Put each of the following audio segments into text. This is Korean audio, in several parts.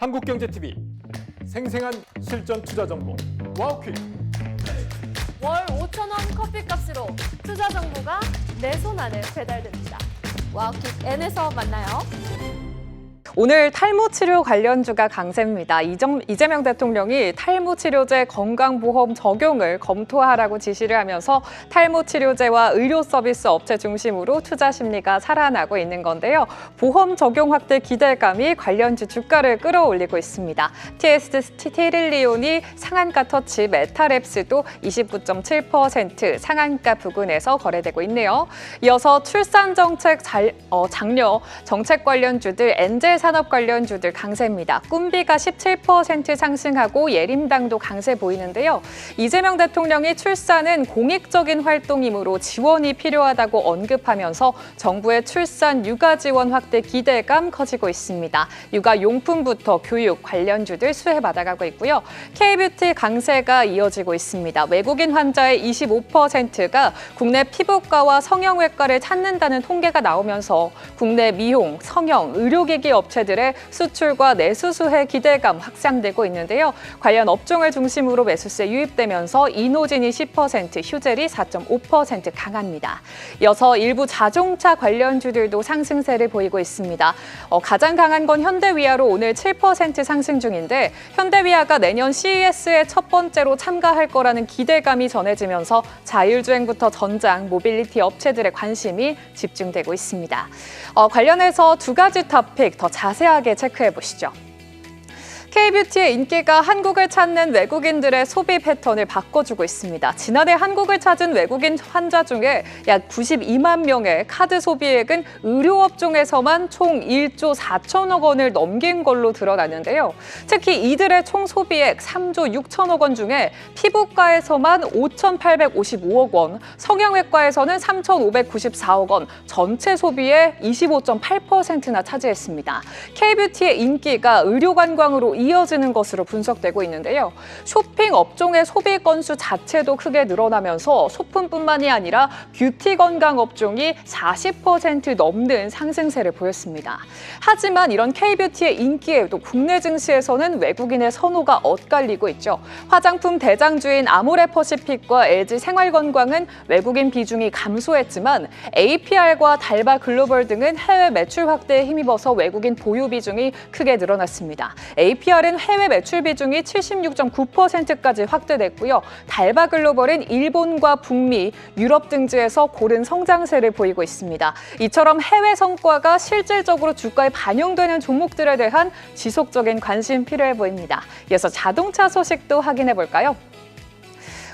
한국경제TV 생생한 실전 투자 정보 와우퀵. 월 5,000원 커피값으로 투자 정보가 내 손 안에 배달됩니다. 와우킥 N에서 만나요. 오늘 탈모 치료 관련주가 강세입니다. 이재명 대통령이 탈모 치료제 건강보험 적용을 검토하라고 지시를 하면서 탈모 치료제와 의료 서비스 업체 중심으로 투자 심리가 살아나고 있는 건데요. 보험 적용 확대 기대감이 관련주 주가를 끌어올리고 있습니다. TS 스티릴리온이 상한가 터치, 메타랩스도 29.7% 상한가 부근에서 거래되고 있네요. 이어서 출산 정책 장려 정책 관련주들 엔젤 산업 관련주들 강세입니다. 꿈비가 17% 상승하고 예림당도 강세 보이는데요. 이재명 대통령이 출산은 공익적인 활동이므로 지원이 필요하다고 언급하면서 정부의 출산 육아 지원 확대 기대감 커지고 있습니다. 육아 용품부터 교육 관련주들 수혜받아가고 있고요. K뷰티 강세가 이어지고 있습니다. 외국인 환자의 25%가 국내 피부과와 성형외과를 찾는다는 통계가 나오면서 국내 미용, 성형, 의료기기 업체들의 수출과 내수 수혜 기대감 확산되고 있는데요. 관련 업종을 중심으로 매수세 유입되면서 이노진이 10%, 휴젤이 4.5% 강합니다. 이어서 일부 자동차 관련주들도 상승세를 보이고 있습니다. 가장 강한 건 현대위아로 오늘 7% 상승 중인데 현대위아가 내년 CES에 첫 번째로 참가할 거라는 기대감이 전해지면서 자율주행부터 전장, 모빌리티 업체들의 관심이 집중되고 있습니다. 관련해서 두 가지 토픽 더 자세하게 체크해 보시죠. K뷰티의 인기가 한국을 찾는 외국인들의 소비 패턴을 바꿔주고 있습니다. 지난해 한국을 찾은 외국인 환자 중에 약 92만 명의 카드 소비액은 의료업종에서만 총 1조 4천억 원을 넘긴 걸로 드러났는데요. 특히 이들의 총 소비액 3조 6천억 원 중에 피부과에서만 5,855억 원, 성형외과에서는 3,594억 원, 전체 소비의 25.8%나 차지했습니다. K뷰티의 인기가 의료관광으로 이어지는 것으로 분석되고 있는데요. 쇼핑 업종의 소비 건수 자체도 크게 늘어나면서 소품뿐만이 아니라 뷰티 건강 업종이 40% 넘는 상승세를 보였습니다. 하지만 이런 K뷰티의 인기에도 국내 증시에서는 외국인의 선호가 엇갈리고 있죠. 화장품 대장주인 아모레퍼시픽과 LG 생활건강은 외국인 비중이 감소했지만 APR과 달바 글로벌 등은 해외 매출 확대에 힘입어서 외국인 보유 비중이 크게 늘어났습니다. APR은 해외 매출 비중이 76.9%까지 확대됐고요. 달바 글로벌은 일본과 북미, 유럽 등지에서 고른 성장세를 보이고 있습니다. 이처럼 해외 성과가 실질적으로 주가에 반영되는 종목들에 대한 지속적인 관심 필요해 보입니다. 이어서 자동차 소식도 확인해 볼까요?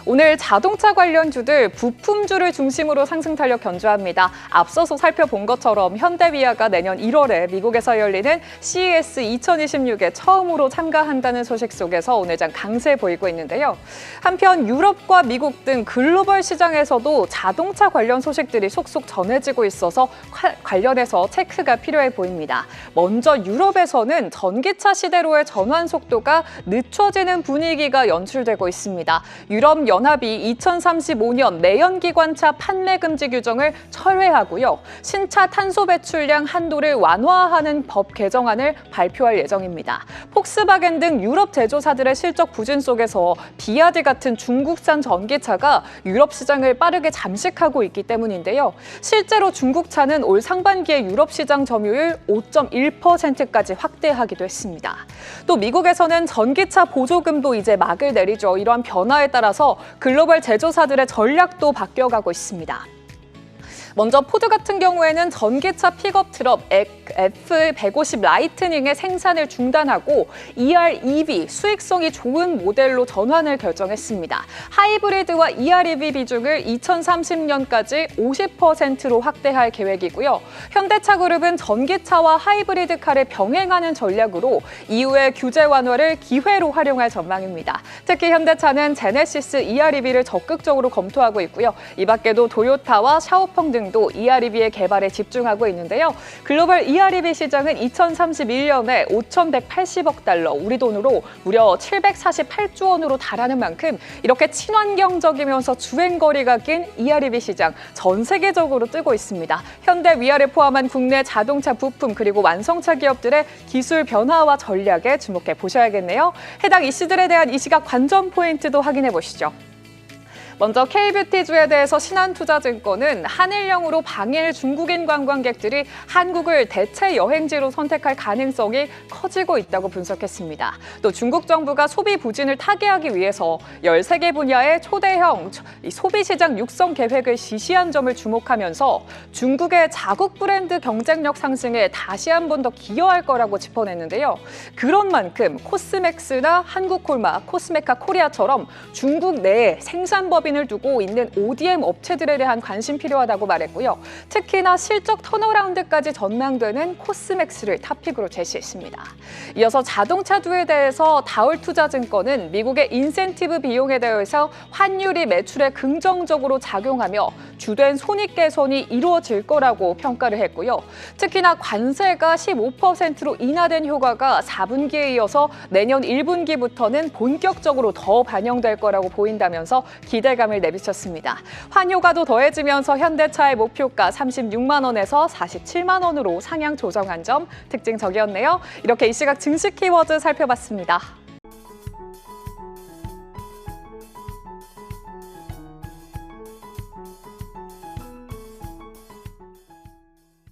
오늘 자동차 관련주들 부품주를 중심으로 상승 탄력 견주합니다. 앞서서 살펴본 것처럼 현대위아가 내년 1월에 미국에서 열리는 CES 2026에 처음으로 참가한다는 소식 속에서 오늘장 강세 보이고 있는데요. 한편 유럽과 미국 등 글로벌 시장에서도 자동차 관련 소식들이 속속 전해지고 있어서 관련해서 체크가 필요해 보입니다. 먼저 유럽에서는 전기차 시대로의 전환 속도가 늦춰지는 분위기가 연출되고 있습니다. 유럽 연합이 2035년 내연기관차 판매 금지 규정을 철회하고요. 신차 탄소 배출량 한도를 완화하는 법 개정안을 발표할 예정입니다. 폭스바겐 등 유럽 제조사들의 실적 부진 속에서 비아드 같은 중국산 전기차가 유럽 시장을 빠르게 잠식하고 있기 때문인데요. 실제로 중국차는 올 상반기에 유럽 시장 점유율 5.1%까지 확대하기도 했습니다. 또 미국에서는 전기차 보조금도 이제 막을 내리죠. 이러한 변화에 따라서 글로벌 제조사들의 전략도 바뀌어가고 있습니다. 먼저 포드 같은 경우에는 전기차 픽업 트럭 F150 라이트닝의 생산을 중단하고 ER-EV 수익성이 좋은 모델로 전환을 결정했습니다. 하이브리드와 ER-EV 비중을 2030년까지 50%로 확대할 계획이고요. 현대차그룹은 전기차와 하이브리드카를 병행하는 전략으로 이후에 규제 완화를 기회로 활용할 전망입니다. 특히 현대차는 제네시스 ER-EV를 적극적으로 검토하고 있고요. 이 밖에도 도요타와 샤오펑 등 등도 EREV의 개발에 집중하고 있는데요. 글로벌 EREV 시장은 2031년에 5,180억 달러, 우리 돈으로 무려 748조 원으로 달하는 만큼 이렇게 친환경적이면서 주행거리가 긴 EREV 시장 전 세계적으로 뜨고 있습니다. 현대, 위아래 포함한 국내 자동차 부품 그리고 완성차 기업들의 기술 변화와 전략에 주목해 보셔야겠네요. 해당 이슈들에 대한 이 시각 관전 포인트도 확인해 보시죠. 먼저 K뷰티주에 대해서 신한투자증권은 한일령으로 방일 중국인 관광객들이 한국을 대체 여행지로 선택할 가능성이 커지고 있다고 분석했습니다. 또 중국 정부가 소비 부진을 타개하기 위해서 13개 분야의 초대형 소비시장 육성 계획을 실시한 점을 주목하면서 중국의 자국 브랜드 경쟁력 상승에 다시 한 번 더 기여할 거라고 짚어냈는데요. 그런 만큼 코스맥스나 한국콜마, 코스메카 코리아처럼 중국 내에 생산법인 을 두고 있는 ODM 업체들에 대한 관심 필요하다고 말했고요. 특히나 실적 턴어라운드까지 전망되는 코스맥스를 탑픽으로 제시했습니다. 이어서 자동차주에 대해서 다울투자증권은 미국의 인센티브 비용에 대해서 환율이 매출에 긍정적으로 작용하며 주된 손익 개선이 이루어질 거라고 평가를 했고요. 특히나 관세가 15%로 인하된 효과가 4분기에 이어서 내년 1분기부터는 본격적으로 더 반영될 거라고 보인다면서 기대감을 내비쳤습니다. 환효과도 더해지면서 현대차의 목표가 36만 원에서 47만 원으로 상향 조정한 점 특징적이었네요. 이렇게 이 시각 증시 키워드 살펴봤습니다.